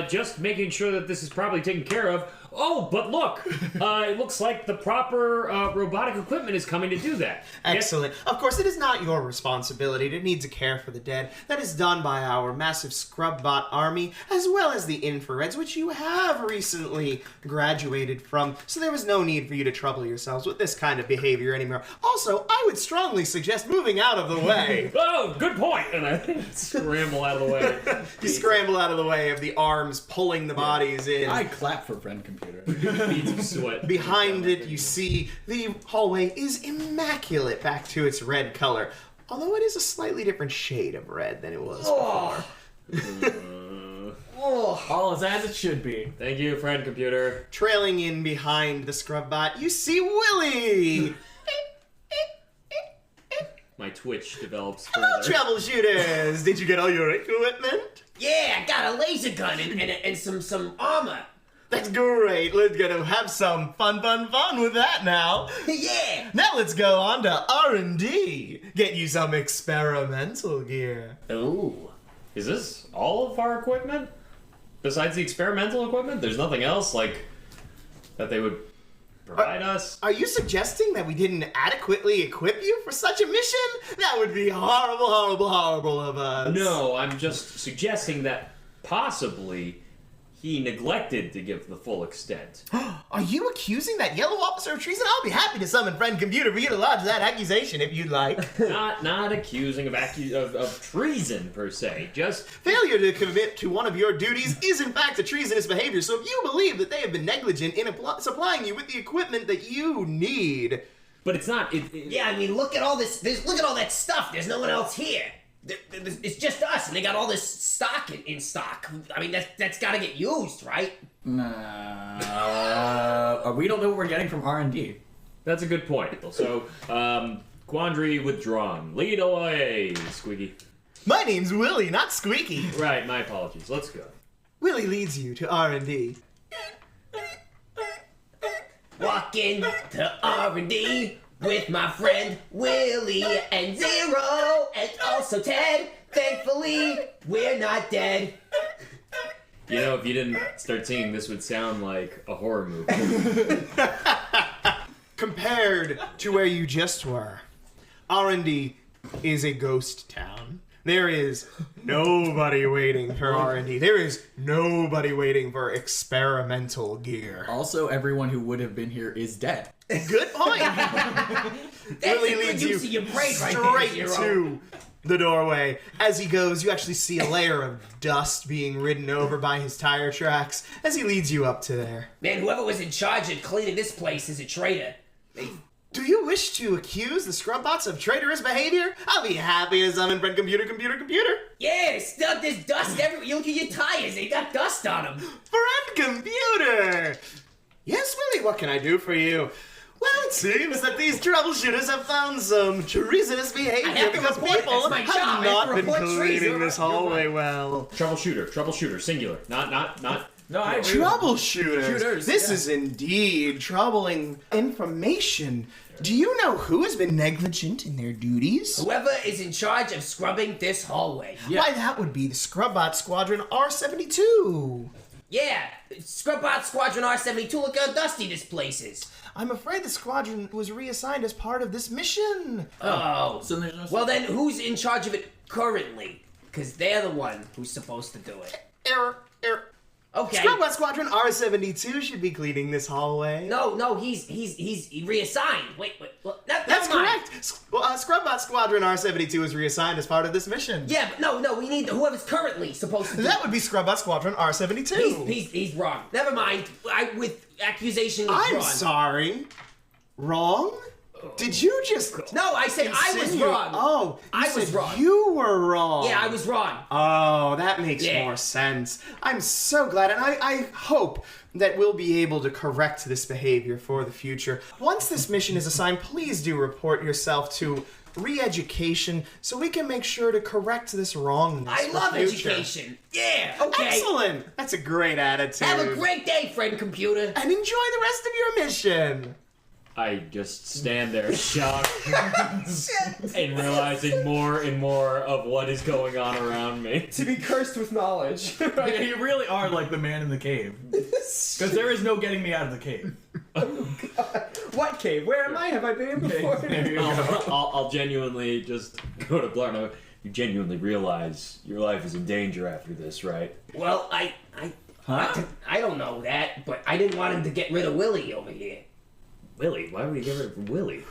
Just making sure that this is probably taken care of. Oh, but look! It looks like the proper robotic equipment is coming to do that. Excellent. Of course, it is not your responsibility to need to care for the dead. That is done by our massive Scrubbot army, as well as the infrareds, which you have recently graduated from, so there was no need for you to trouble yourselves with this kind of behavior anymore. Also, I would strongly suggest moving out of the way. Oh, good point! And I scramble out of the way. You scramble out of the way of the arms pulling the bodies in. I clap for friend computer. Beads of sweat. Behind it, you see the hallway is immaculate back to its red color, although it is a slightly different shade of red than it was before. All is as it should be. Thank you, friend computer. Trailing in behind the Scrubbot, you see Willy! My twitch develops Hello, further. troubleshooters! Did you get all your equipment? Yeah, I got a laser gun and some armor. That's great. Let's go have some fun with that now. Yeah. Now let's go on to R&D. Get you some experimental gear. Ooh. Is this all of our equipment? Besides the experimental equipment? There's nothing else, like, that they would provide us? Are you suggesting that we didn't adequately equip you for such a mission? That would be horrible of us. No, I'm just suggesting that possibly he neglected to give the full extent. Are you accusing that yellow officer of treason? I'll be happy to summon friend computer for you to lodge that accusation if you'd like. Not accusing of treason, per se. Just Failure to commit to one of your duties is in fact a treasonous behavior, so if you believe that they have been negligent in supplying you with the equipment that you need... But it's not. Yeah, I mean, look at all this. Look at all that stuff. There's no one else here. It's just us, and they got all this stock in stock. I mean, that's got to get used, right? We don't know what we're getting from R&D. That's a good point. So, quandary withdrawn. Lead away, Squeaky. My name's Willy, not Squeaky. Right, my apologies. Let's go. Willy leads you to R&D. Walking to R&D with my friend Willie and Zero and also Ted. Thankfully, we're not dead. You know, if you didn't start singing, this would sound like a horror movie. Compared to where you just were, R&D is a ghost town. There is nobody waiting for R&D. There is nobody waiting for experimental gear. Also, everyone who would have been here is dead. Good point. Really leads you straight to the doorway. As he goes, you actually see a layer of dust being ridden over by his tire tracks as he leads you up to there. Man, whoever was in charge of cleaning this place is a traitor. Do you wish to accuse the Scrubbots of traitorous behavior? I'll be happy to summon friend computer. Yeah, there's dust everywhere. You look at your tires, they got dust on them. Friend computer! Yes, Willie, what can I do for you? Well, it seems that these troubleshooters have found some treasonous behavior because people That's my have job. not I been report cleaning treason. this hallway well. Troubleshooter, singular. Not. No, I agree. Troubleshooters. Shooters, This yeah. is indeed troubling information. Do you know who has been negligent in their duties? Whoever is in charge of scrubbing this hallway. Yeah. Why, that would be the Scrubbot Squadron R-72. Yeah, Scrubbot Squadron R-72, look how dusty this place is. I'm afraid the squadron was reassigned as part of this mission. Oh. So there's no... Well then, who's in charge of it currently? Because they're the one who's supposed to do it. Error. Okay. Scrubbot Squadron R-72 should be cleaning this hallway. No, he's reassigned. Wait, That's never mind. correct. Scrubbot Squadron R-72 is reassigned as part of this mission. Yeah, but no, we need whoever's currently supposed to do That would be Scrubbot Squadron R-72. He's wrong. Never mind. With accusation was I'm wrong. sorry. Wrong? Did you just... No, I said I was insinuate- wrong. Oh, I was said wrong. You were wrong. Yeah, I was wrong. Oh, that makes Yeah. more sense. I'm so glad, and I hope that we'll be able to correct this behavior for the future. Once this mission is assigned, please do report yourself to re-education so we can make sure to correct this wrongness. I for love future. education. Yeah, okay. Excellent! That's a great attitude. Have a great day, friend computer. And enjoy the rest of your mission. I just stand there shocked and realizing more and more of what is going on around me. To be cursed with knowledge. Yeah, you really are like the man in the cave. Because there is no getting me out of the cave. What cave? Where am I? Have I been before? There you go. I'll genuinely just go to Blart and I'll go, you genuinely realize your life is in danger after this, right? Well, I don't know that, but I didn't want him to get rid of Willie over here. Willie? Why would he get rid of Willie?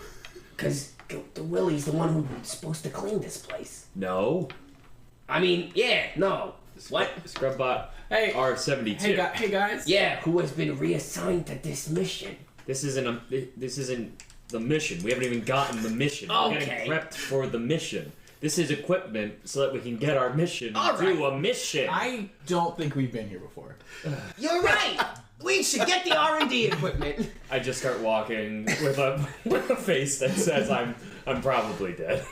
Because the Willie's the one who's supposed to clean this place. No. I mean, yeah, no. What? Scrubbot Hey. R-72. Hey guys. Yeah, who has been reassigned to this mission? This isn't the mission. We haven't even gotten the mission. We're Okay. getting prepped for the mission. This is equipment so that we can get our mission All through right. a mission. I don't think we've been here before. You're right! We should get the R&D equipment. I just start walking with a face that says I'm probably dead.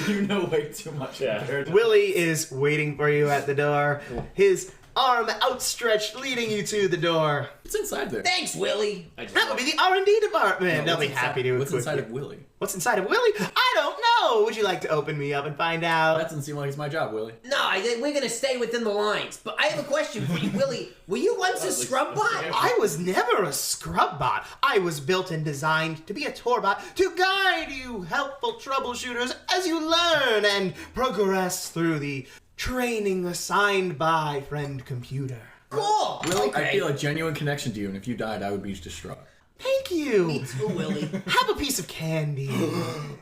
You know way too much. Yeah. compared to- Willie is waiting for you at the door. His arm outstretched, leading you to the door. What's inside there? Thanks, Willie. That would be the R&D department. They'll be happy to What's equip inside you. of Willie? What's inside of Willie? I don't know. Would you like to open me up and find out? That doesn't seem like it's my job, Willie. No, we're gonna stay within the lines. But I have a question for you, Willie. Were you once a scrub bot? I was never a scrub bot. I was built and designed to be a tour bot to guide you, helpful troubleshooters, as you learn and progress through the training assigned by friend computer. Cool. Willie, Okay. I feel a genuine connection to you, and if you died, I would be distraught. Thank you. Me too, Willie. Have a piece of candy.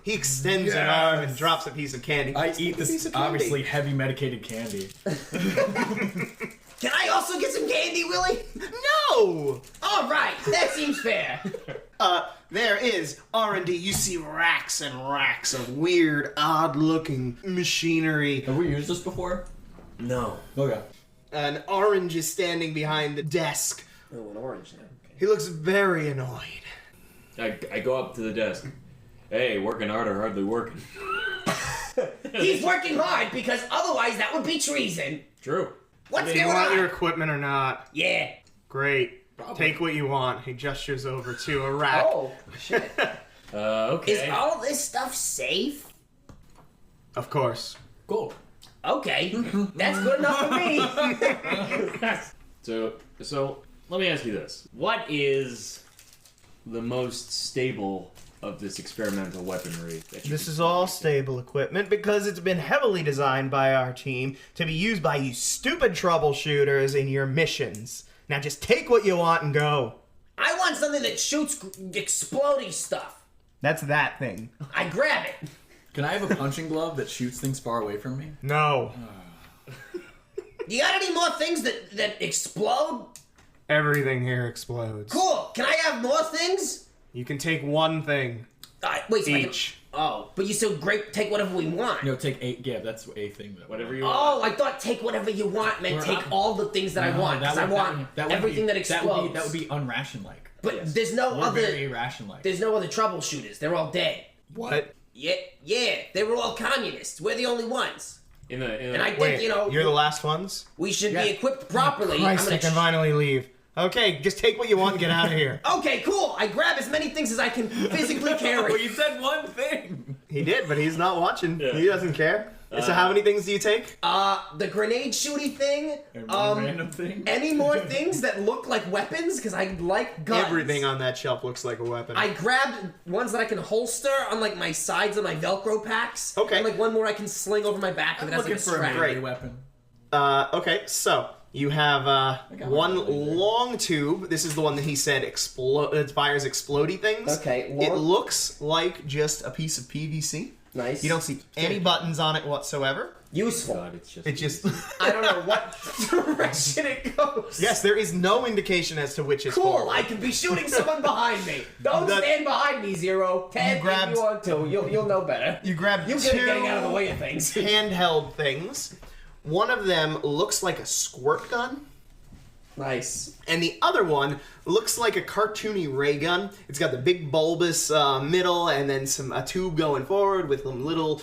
He extends an arm and drops a piece of candy. I Just eat take a piece this of candy. obviously heavy medicated candy. Can I also get some candy, Willie? No! All right, that seems fair. There is R&D. You see racks and racks of weird, odd-looking machinery. Have we used this before? No. Okay. An orange is standing behind the desk. Oh, an orange now. Okay. He looks very annoyed. I go up to the desk. Hey, working hard or hardly working? He's working hard because otherwise that would be treason. True. What's Do you going want on? your equipment or not? Yeah. Great. Probably. Take what you want. He gestures over to a rack. Oh, shit. Okay. Is all this stuff safe? Of course. Cool. Okay, that's good enough for me. So let me ask you this: what is the most stable of this experimental weaponry? This is all stable equipment because it's been heavily designed by our team to be used by you stupid troubleshooters in your missions. Now just take what you want and go. I want something that shoots explodey stuff. That's that thing. I grab it. Can I have a punching glove that shoots things far away from me? No. You got any more things that explode? Everything here explodes. Cool. Can I have more things? You can take one thing. Wait, so Each. but you said great. Take whatever we want. No, take 8. Yeah, that's a thing. Whatever you want. Oh, I thought take whatever you want meant take all the things that I want. Because I want everything that explodes. That would be unration-like. But there's no Or other. very irration-like. There's no other troubleshooters. They're all dead. What? Yeah. They were all communists. We're the only ones. In the And I think Wait, you're the last ones? we should be equipped properly. Christ, I can finally leave. Okay, just take what you want and get out of here. Okay, cool. I grab as many things as I can physically carry. Well, you said one thing. He did, but he's not watching. Yeah. He doesn't care. So how many things do you take? The grenade shooty thing. Random thing. Any more things that look like weapons? Because I like guns. Everything on that shelf looks like a weapon. I grabbed ones that I can holster on like my sides of my Velcro packs. Okay. And like one more I can sling over my back. I'm If it has looking like a for a strap. melee weapon. Okay, so you have got one one. long tube. This is the one that he said it fires explodey things. Okay, It long- looks like just a piece of PVC. Nice. You don't see any buttons on it whatsoever. Useful. God, it's just. It just... I don't know what direction it goes. Yes, there is no indication as to which is Cool. forward. I could be shooting someone behind me. Don't That- stand behind me, Zero. Ted, if grabbed- you want to. You'll know better. You grab You're two good at getting out of the way of things. handheld things. One of them looks like a squirt gun. Nice. And the other one looks like a cartoony ray gun. It's got the big bulbous middle and then a tube going forward with some little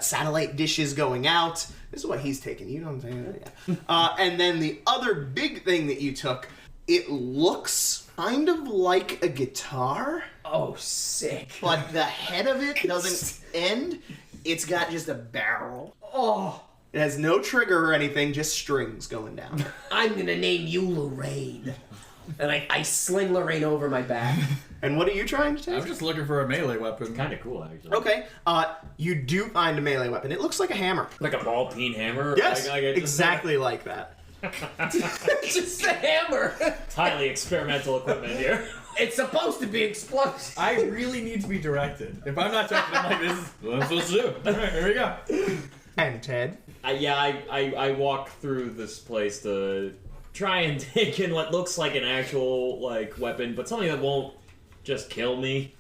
satellite dishes going out. This is what he's taking. You don't take that. Yeah. And then the other big thing that you took, it looks kind of like a guitar, Oh, sick. but the head of it doesn't end. It's got just a barrel. Oh, It has no trigger or anything, just strings going down. I'm gonna name you Lorraine. And I sling Lorraine over my back. And what are you trying to take? I'm just looking for a melee weapon. Kind of cool, actually. Okay, you do find a melee weapon. It looks like a hammer. Like a ball peen hammer? Yes, Like it- exactly like that. Just a hammer. It's highly experimental equipment here. It's supposed to be explosive. I really need to be directed. If I'm not directed, I'm like, this is what I'm supposed to do. Alright, here we go. And Ted? I walk through this place to try and take in what looks like an actual, like, weapon, but something that won't just kill me.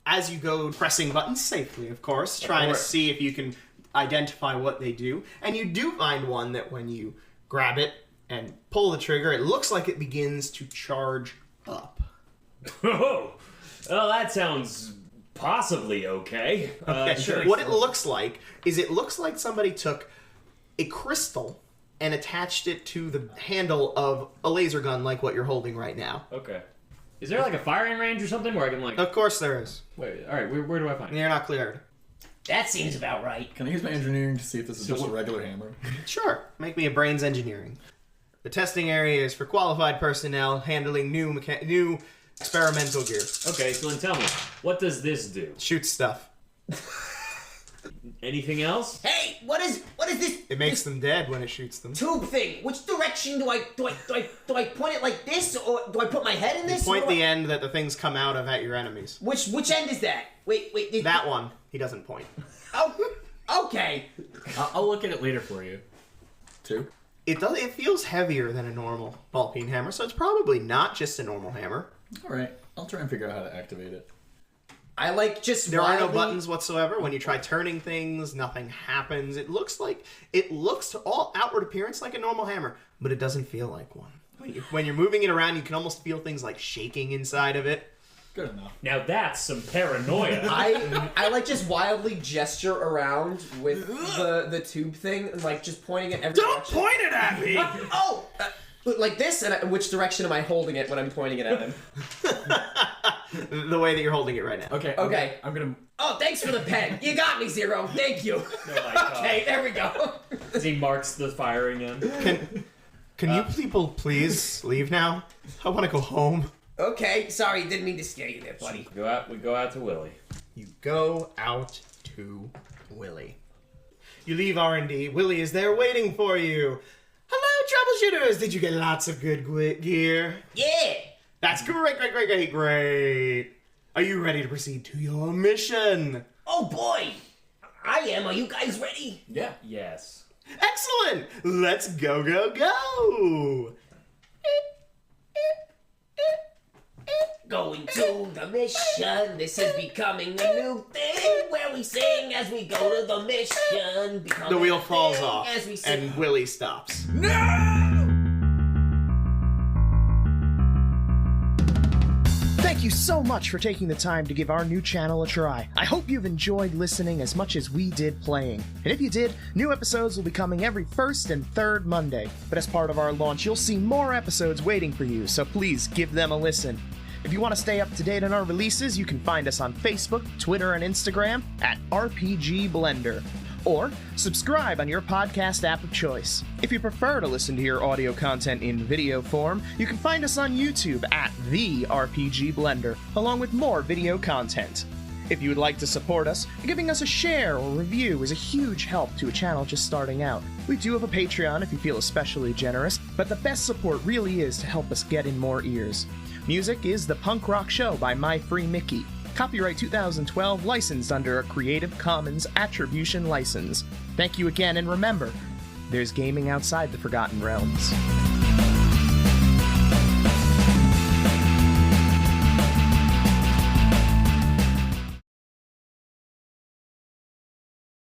As you go pressing buttons safely, of course, trying to see if you can identify what they do. And you do find one that when you grab it and pull the trigger, it looks like it begins to charge up. Oh, well, that sounds possibly okay. Okay, Sure. what it looks like is it looks like somebody took a crystal and attached it to the handle of a laser gun like what you're holding right now. Okay. Is there like a firing range or something where I can like... Of course there is. Wait, alright, where do I find it? You're not cleared. That seems about right. Can I use my engineering to see if this is just a regular hammer? Sure. Make me a brains engineering. The testing area is for qualified personnel handling new experimental gear. Okay, so then tell me, what does this do? Shoot stuff. Anything else? Hey, what is this? It makes them dead when it shoots them. Tube thing. Which direction do I point it like this, or do I put my head in this? Point What do the I- end that the things come out of at your enemies. Which end is that? Wait. That one, he doesn't point. Oh, okay. I'll look at it later for you. 2. It feels heavier than a normal ball peen hammer, so it's probably not just a normal hammer. Alright, I'll try and figure out how to activate it. I like just There are no wildly- buttons whatsoever. When you try turning things, nothing happens. It looks to all outward appearance like a normal hammer, but it doesn't feel like one. When you're moving it around, you can almost feel things like shaking inside of it. Good enough. Now that's some paranoia. I like just wildly gesture around with the tube thing and like just pointing it every direction. point it at me! Like this, and which direction am I holding it when I'm pointing it at him? The way that you're holding it right now. Okay. I'm gonna... Oh, thanks for the pen. You got me, Zero. Thank you. Oh my God. Okay, there we go. As he marks the firing end. Can you people please leave now? I want to go home. Okay, sorry, didn't mean to scare you there, buddy. We go out to Willie. You go out to Willie. You leave R&D. Willie is there waiting for you. Hello, troubleshooters! Did you get lots of good gear? Yeah! That's great! Are you ready to proceed to your mission? Oh boy! I am. Are you guys ready? Yeah. Yes. Excellent! Let's go! Going to the mission. This is becoming a new thing where we sing as we go to the mission. The wheel falls Becoming a off, thing as we sing. and Willie stops. Thank you so much for taking the time to give our new channel a try. I hope you've enjoyed listening as much as we did playing. And if you did, new episodes will be coming every first and third Monday. But as part of our launch, you'll see more episodes waiting for you, so please give them a listen. If you want to stay up to date on our releases, you can find us on Facebook, Twitter, and Instagram at RPG Blender. Or subscribe on your podcast app of choice. If you prefer to listen to your audio content in video form, you can find us on YouTube at The RPG Blender, along with more video content. If you would like to support us, giving us a share or review is a huge help to a channel just starting out. We do have a Patreon if you feel especially generous, but the best support really is to help us get in more ears. Music is The Punk Rock Show by My Free Mickey. Copyright 2012, licensed under a Creative Commons Attribution License. Thank you again, and remember, there's gaming outside the Forgotten Realms.